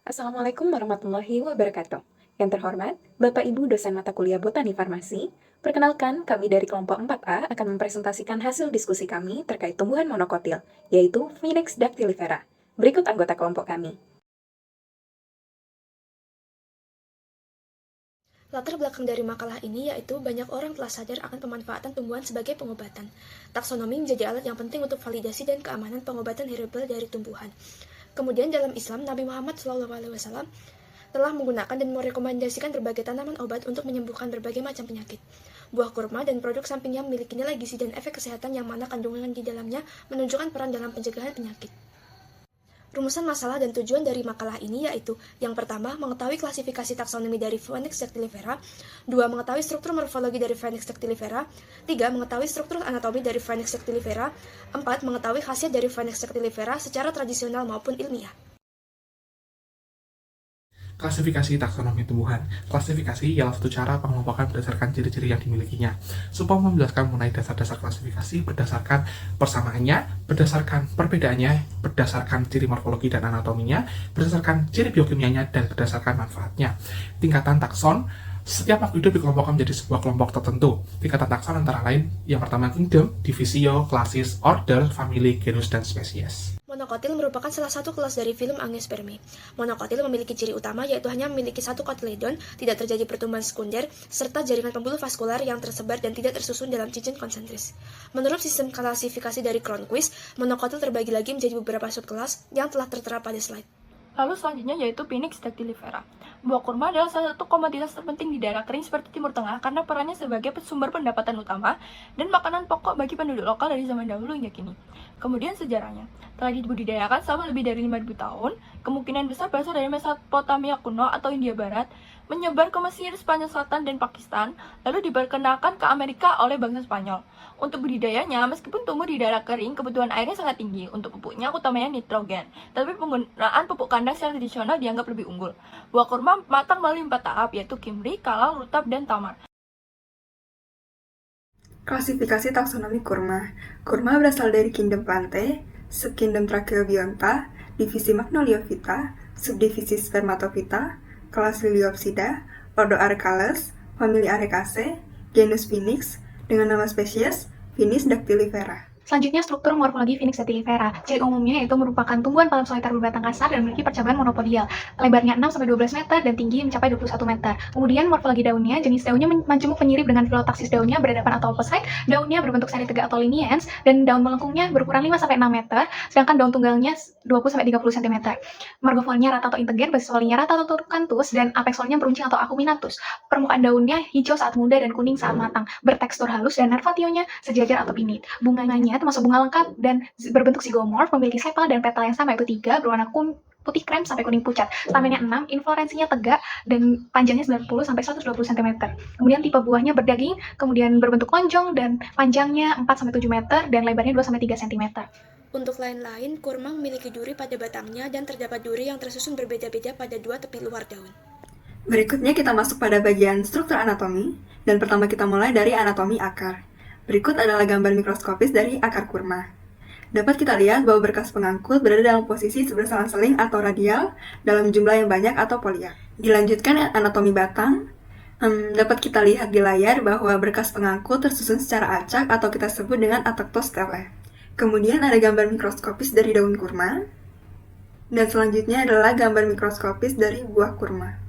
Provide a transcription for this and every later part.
Assalamualaikum warahmatullahi wabarakatuh. Yang terhormat, Bapak Ibu dosen mata kuliah Botani Farmasi, perkenalkan kami dari kelompok 4A akan mempresentasikan hasil diskusi kami terkait tumbuhan monokotil, yaitu Phoenix dactylifera. Berikut anggota kelompok kami. Latar belakang dari makalah ini yaitu banyak orang telah sadar akan pemanfaatan tumbuhan sebagai pengobatan. Taksonomi menjadi alat yang penting untuk validasi dan keamanan pengobatan herbal dari tumbuhan. Kemudian dalam Islam, Nabi Muhammad SAW telah menggunakan dan merekomendasikan berbagai tanaman obat untuk menyembuhkan berbagai macam penyakit. Buah kurma dan produk sampingnya memiliki nilai gizi dan efek kesehatan yang mana kandungan di dalamnya menunjukkan peran dalam pencegahan penyakit. Rumusan masalah dan tujuan dari makalah ini yaitu: yang pertama, mengetahui klasifikasi taksonomi dari Phoenix dactylifera. 2. Mengetahui struktur morfologi dari Phoenix dactylifera. 3. Mengetahui struktur anatomi dari Phoenix dactylifera. 4. Mengetahui khasiat dari Phoenix dactylifera secara tradisional maupun ilmiah. Klasifikasi taksonomi tumbuhan. Klasifikasi ialah satu cara pengelompokan berdasarkan ciri-ciri yang dimilikinya. Supaya menjelaskan mengenai dasar-dasar klasifikasi berdasarkan persamaannya, berdasarkan perbedaannya, berdasarkan ciri morfologi dan anatominya, berdasarkan ciri biokimianya, dan berdasarkan manfaatnya. Tingkatan takson. Setiap makhluk hidup dikelompokkan menjadi sebuah kelompok tertentu. Tingkatan takson antara lain yang pertama kingdom, divisio, klasis, order, family, genus, dan spesies. Monokotil merupakan salah satu kelas dari filum Angiospermae. Monokotil memiliki ciri utama yaitu hanya memiliki satu kotiledon, tidak terjadi pertumbuhan sekunder, serta jaringan pembuluh vaskular yang tersebar dan tidak tersusun dalam cincin konsentris. Menurut sistem klasifikasi dari Cronquist, monokotil terbagi lagi menjadi beberapa subkelas yang telah tertera pada slide. Lalu selanjutnya yaitu Phoenix dactylifera. Buah kurma adalah salah satu komoditas terpenting di daerah kering seperti Timur Tengah karena perannya sebagai sumber pendapatan utama dan makanan pokok bagi penduduk lokal dari zaman dahulu hingga kini. Kemudian sejarahnya, telah dibudidayakan selama lebih dari 5.000 tahun, kemungkinan besar berasal dari Mesopotamia kuno atau India Barat, menyebar ke Mesir, Spanyol Selatan, dan Pakistan, lalu diperkenalkan ke Amerika oleh bangsa Spanyol. Untuk budidayanya, meskipun tumbuh di daerah kering, kebutuhan airnya sangat tinggi. Untuk pupuknya utamanya nitrogen, tapi penggunaan pupuk kandang secara tradisional dianggap lebih unggul. Buah kurma matang melalui 4 tahap, yaitu kimri, kalal, rutab, dan tamar. Klasifikasi taksonomi kurma. Kurma berasal dari kingdom Plantae, subkingdom Tracheobionta, divisi Magnoliophyta, subdivisi Spermatophyta, kelas Liliopsida, ordo Arecales, famili Arecaceae, genus Phoenix, dengan nama spesies Phoenix dactylifera. Selanjutnya, struktur morfologi Phoenix dactylifera. Ciri umumnya yaitu merupakan tumbuhan palem soliter berbatang kasar dan memiliki percabulan monopodial. Lebarnya 6-12 meter dan tinggi mencapai 21 meter. Kemudian morfologi daunnya, jenis daunnya majemuk penyirip dengan filotaksis daunnya berhadapan atau opposite, daunnya berbentuk seri tegak atau liniens, dan daun melengkungnya berukuran 5-6 meter, sedangkan daun tunggalnya 20-30 cm. Margofolnya rata atau integer, basis folinya rata atau trukantus, dan apex folinya beruncing atau acuminatus. Permukaan daunnya hijau saat muda dan kuning saat matang, bertekstur halus dan nervationya sejajar atau pinnate. Bunganya termasuk bunga lengkap dan berbentuk zigomorf, memiliki sepal dan petal yang sama yaitu 3, berwarna putih krem sampai kuning pucat. Stamenya 6, inflorensinya tegak dan panjangnya 90-120 cm. Kemudian tipe buahnya berdaging, kemudian berbentuk lonjong dan panjangnya 4-7 meter dan lebarnya 2-3 cm. Untuk lain-lain, kurma memiliki duri pada batangnya dan terdapat duri yang tersusun berbeda-beda pada dua tepi luar daun. Berikutnya kita masuk pada bagian struktur anatomi, dan pertama kita mulai dari anatomi akar. Berikut adalah gambar mikroskopis dari akar kurma. Dapat kita lihat bahwa berkas pengangkut berada dalam posisi berselang-seling atau radial dalam jumlah yang banyak atau poliak. Dilanjutkan anatomi batang, dapat kita lihat di layar bahwa berkas pengangkut tersusun secara acak atau kita sebut dengan atectostele. Kemudian ada gambar mikroskopis dari daun kurma, dan selanjutnya adalah gambar mikroskopis dari buah kurma.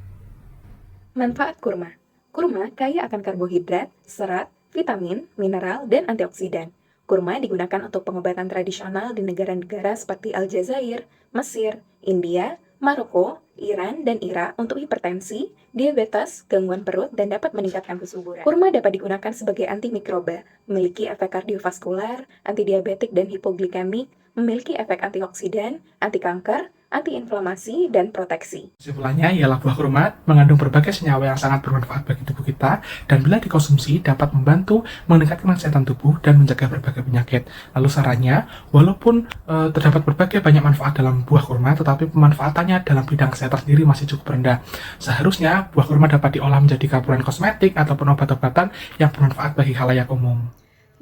Manfaat kurma. Kurma kaya akan karbohidrat, serat, vitamin, mineral, dan antioksidan. Kurma digunakan untuk pengobatan tradisional di negara-negara seperti Aljazair, Mesir, India, Maroko, Iran, dan Irak untuk hipertensi, diabetes, gangguan perut, dan dapat meningkatkan kesuburan. Kurma dapat digunakan sebagai antimikroba, memiliki efek kardiovaskular, antidiabetik dan hipoglikemik, memiliki efek antioksidan, anti kanker, antiinflamasi, dan proteksi. Kesimpulannya ialah buah kurma mengandung berbagai senyawa yang sangat bermanfaat bagi tubuh kita dan bila dikonsumsi dapat membantu meningkatkan kesehatan tubuh dan mencegah berbagai penyakit. Lalu sarannya, walaupun terdapat berbagai banyak manfaat dalam buah kurma, tetapi pemanfaatannya dalam bidang kesehatan sendiri masih cukup rendah. Seharusnya buah kurma dapat diolah menjadi campuran kosmetik ataupun obat-obatan yang bermanfaat bagi khalayak umum.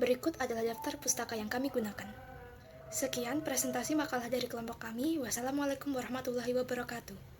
Berikut adalah daftar pustaka yang kami gunakan. Sekian presentasi makalah dari kelompok kami. Wassalamualaikum warahmatullahi wabarakatuh.